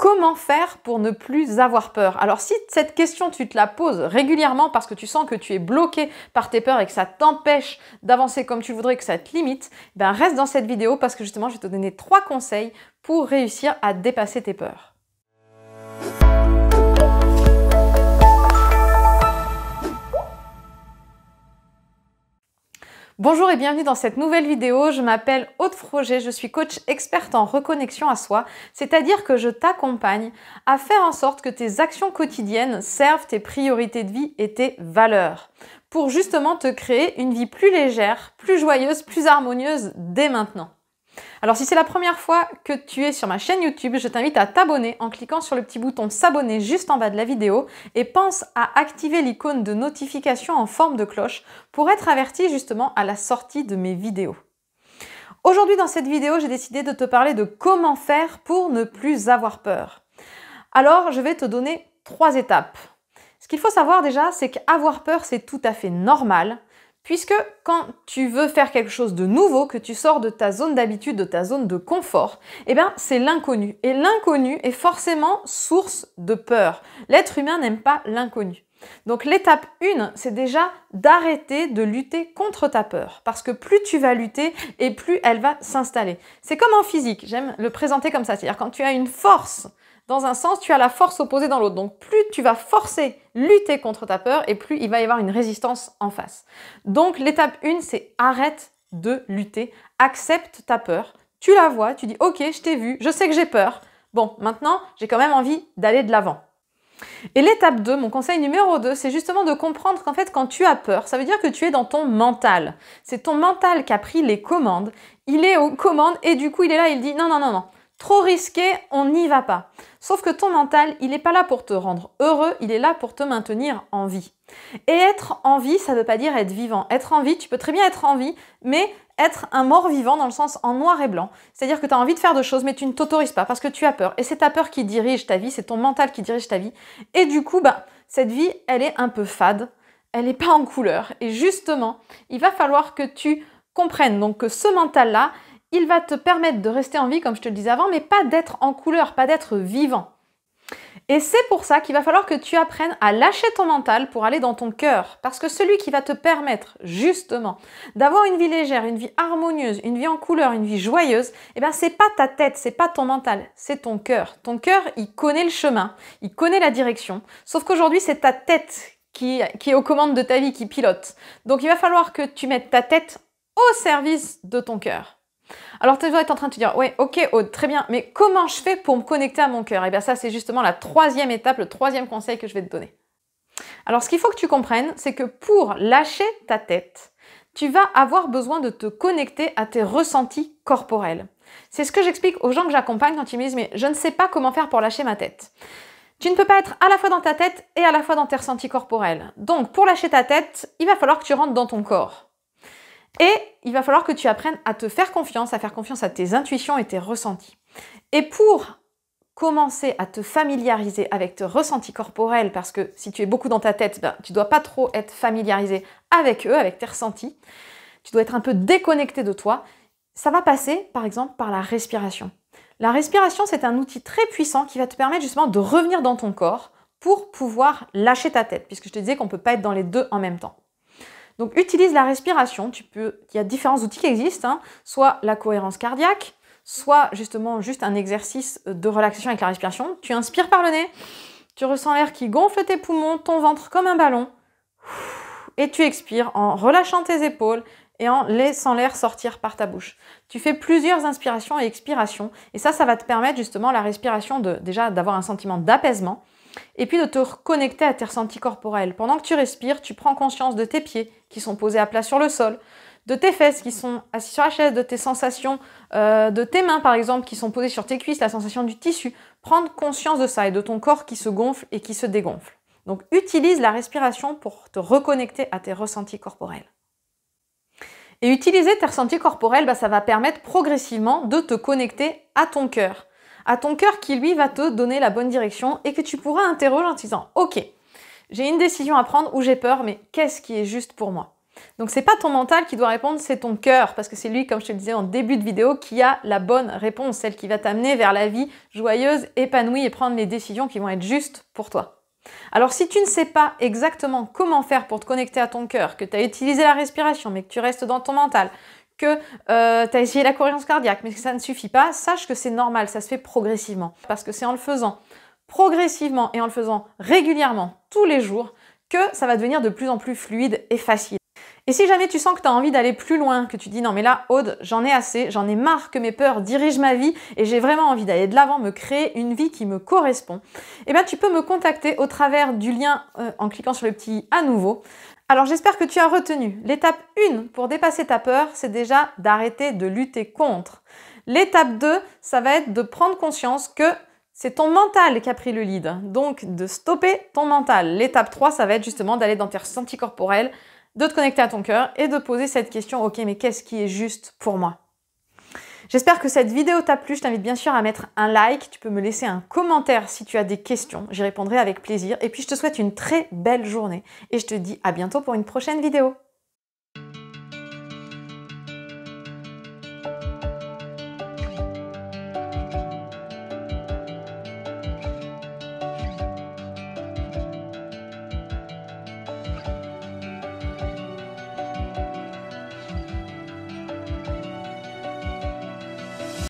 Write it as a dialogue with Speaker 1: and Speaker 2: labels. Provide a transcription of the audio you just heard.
Speaker 1: comment faire pour ne plus avoir peur? Alors si cette question tu te la poses régulièrement parce que tu sens que tu es bloqué par tes peurs et que ça t'empêche d'avancer comme tu voudrais, que ça te limite, ben reste dans cette vidéo parce que justement je vais te donner 3 conseils pour réussir à dépasser tes peurs. Bonjour et bienvenue dans cette nouvelle vidéo. Je m'appelle Aude Froger, je suis coach experte en reconnexion à soi, c'est-à-dire que je t'accompagne à faire en sorte que tes actions quotidiennes servent tes priorités de vie et tes valeurs, pour justement te créer une vie plus légère, plus joyeuse, plus harmonieuse dès maintenant. Alors si c'est la première fois que tu es sur ma chaîne YouTube, je t'invite à t'abonner en cliquant sur le petit bouton s'abonner juste en bas de la vidéo et pense à activer l'icône de notification en forme de cloche pour être averti justement à la sortie de mes vidéos. Aujourd'hui dans cette vidéo, j'ai décidé de te parler de comment faire pour ne plus avoir peur. Alors je vais te donner 3 étapes. Ce qu'il faut savoir déjà, c'est qu'avoir peur, c'est tout à fait normal. Puisque quand tu veux faire quelque chose de nouveau, que tu sors de ta zone d'habitude, de ta zone de confort, eh bien c'est l'inconnu. Et l'inconnu est forcément source de peur. L'être humain n'aime pas l'inconnu. Donc l'étape 1, c'est déjà d'arrêter de lutter contre ta peur. Parce que plus tu vas lutter et plus elle va s'installer. C'est comme en physique, j'aime le présenter comme ça. C'est-à-dire quand tu as une force dans un sens, tu as la force opposée dans l'autre. Donc plus tu vas forcer, lutter contre ta peur et plus il va y avoir une résistance en face. Donc l'étape 1, c'est arrête de lutter, accepte ta peur. Tu la vois, tu dis ok, je t'ai vu, je sais que j'ai peur. Bon, maintenant, j'ai quand même envie d'aller de l'avant. Et l'étape 2, mon conseil numéro 2, c'est justement de comprendre qu'en fait, quand tu as peur, ça veut dire que tu es dans ton mental. C'est ton mental qui a pris les commandes. Il est aux commandes et du coup, il est là, il dit non, non, non, non. Trop risqué, on n'y va pas. Sauf que ton mental, il n'est pas là pour te rendre heureux, il est là pour te maintenir en vie. Et être en vie, ça ne veut pas dire être vivant. Être en vie, tu peux très bien être en vie, mais être un mort vivant dans le sens en noir et blanc. C'est-à-dire que tu as envie de faire de choses, mais tu ne t'autorises pas parce que tu as peur. Et c'est ta peur qui dirige ta vie, c'est ton mental qui dirige ta vie. Et du coup, cette vie, elle est un peu fade, elle n'est pas en couleur. Et justement, il va falloir que tu comprennes donc que ce mental-là, il va te permettre de rester en vie, comme je te le disais avant, mais pas d'être en couleur, pas d'être vivant. Et c'est pour ça qu'il va falloir que tu apprennes à lâcher ton mental pour aller dans ton cœur. Parce que celui qui va te permettre, justement, d'avoir une vie légère, une vie harmonieuse, une vie en couleur, une vie joyeuse, eh bien, c'est pas ta tête, c'est pas ton mental, c'est ton cœur. Ton cœur, il connaît le chemin, il connaît la direction. Sauf qu'aujourd'hui, c'est ta tête qui est aux commandes de ta vie, qui pilote. Donc, il va falloir que tu mettes ta tête au service de ton cœur. Alors tu vas être en train de te dire, ouais, ok Aude, très bien, mais comment je fais pour me connecter à mon cœur? Et bien ça, c'est justement la 3e étape, le 3e conseil que je vais te donner. Alors ce qu'il faut que tu comprennes, c'est que pour lâcher ta tête, tu vas avoir besoin de te connecter à tes ressentis corporels. C'est ce que j'explique aux gens que j'accompagne quand ils me disent, mais je ne sais pas comment faire pour lâcher ma tête. Tu ne peux pas être à la fois dans ta tête et à la fois dans tes ressentis corporels. Donc pour lâcher ta tête, il va falloir que tu rentres dans ton corps. Et il va falloir que tu apprennes à te faire confiance, à faire confiance à tes intuitions et tes ressentis. Et pour commencer à te familiariser avec tes ressentis corporels, parce que si tu es beaucoup dans ta tête, tu ne dois pas trop être familiarisé avec eux, avec tes ressentis. Tu dois être un peu déconnecté de toi. Ça va passer, par exemple, par la respiration. La respiration, c'est un outil très puissant qui va te permettre justement de revenir dans ton corps pour pouvoir lâcher ta tête, puisque je te disais qu'on ne peut pas être dans les deux en même temps. Donc utilise la respiration, il y a différents outils qui existent, soit la cohérence cardiaque, soit justement juste un exercice de relaxation avec la respiration. Tu inspires par le nez, tu ressens l'air qui gonfle tes poumons, ton ventre comme un ballon, et tu expires en relâchant tes épaules et en laissant l'air sortir par ta bouche. Tu fais plusieurs inspirations et expirations, et ça va te permettre justement la respiration déjà d'avoir un sentiment d'apaisement, et puis de te reconnecter à tes ressentis corporels. Pendant que tu respires, tu prends conscience de tes pieds qui sont posés à plat sur le sol, de tes fesses qui sont assises sur la chaise, de tes sensations, de tes mains par exemple qui sont posées sur tes cuisses, la sensation du tissu. Prendre conscience de ça et de ton corps qui se gonfle et qui se dégonfle. Donc utilise la respiration pour te reconnecter à tes ressentis corporels. Et utiliser tes ressentis corporels, ça va permettre progressivement de te connecter à ton cœur. À ton cœur qui, lui, va te donner la bonne direction et que tu pourras interroger en te disant « Ok, j'ai une décision à prendre où j'ai peur, mais qu'est-ce qui est juste pour moi ?» Donc c'est pas ton mental qui doit répondre, c'est ton cœur, parce que c'est lui, comme je te le disais en début de vidéo, qui a la bonne réponse, celle qui va t'amener vers la vie joyeuse, épanouie et prendre les décisions qui vont être justes pour toi. Alors si tu ne sais pas exactement comment faire pour te connecter à ton cœur, que tu as utilisé la respiration mais que tu restes dans ton mental, que tu as essayé la cohérence cardiaque mais que ça ne suffit pas, sache que c'est normal, ça se fait progressivement. Parce que c'est en le faisant progressivement et en le faisant régulièrement tous les jours que ça va devenir de plus en plus fluide et facile. Et si jamais tu sens que tu as envie d'aller plus loin, que tu dis non mais là Aude, j'en ai assez, j'en ai marre que mes peurs dirigent ma vie et j'ai vraiment envie d'aller de l'avant, me créer une vie qui me correspond, eh bien tu peux me contacter au travers du lien en cliquant sur le petit à nouveau. Alors j'espère que tu as retenu. L'étape 1 pour dépasser ta peur, c'est déjà d'arrêter de lutter contre. L'étape 2, ça va être de prendre conscience que c'est ton mental qui a pris le lead, donc de stopper ton mental. L'étape 3, ça va être justement d'aller dans tes ressentis corporels, de te connecter à ton cœur et de poser cette question, ok, mais qu'est-ce qui est juste pour moi? J'espère que cette vidéo t'a plu. Je t'invite bien sûr à mettre un like. Tu peux me laisser un commentaire si tu as des questions. J'y répondrai avec plaisir. Et puis, je te souhaite une très belle journée. Et je te dis à bientôt pour une prochaine vidéo.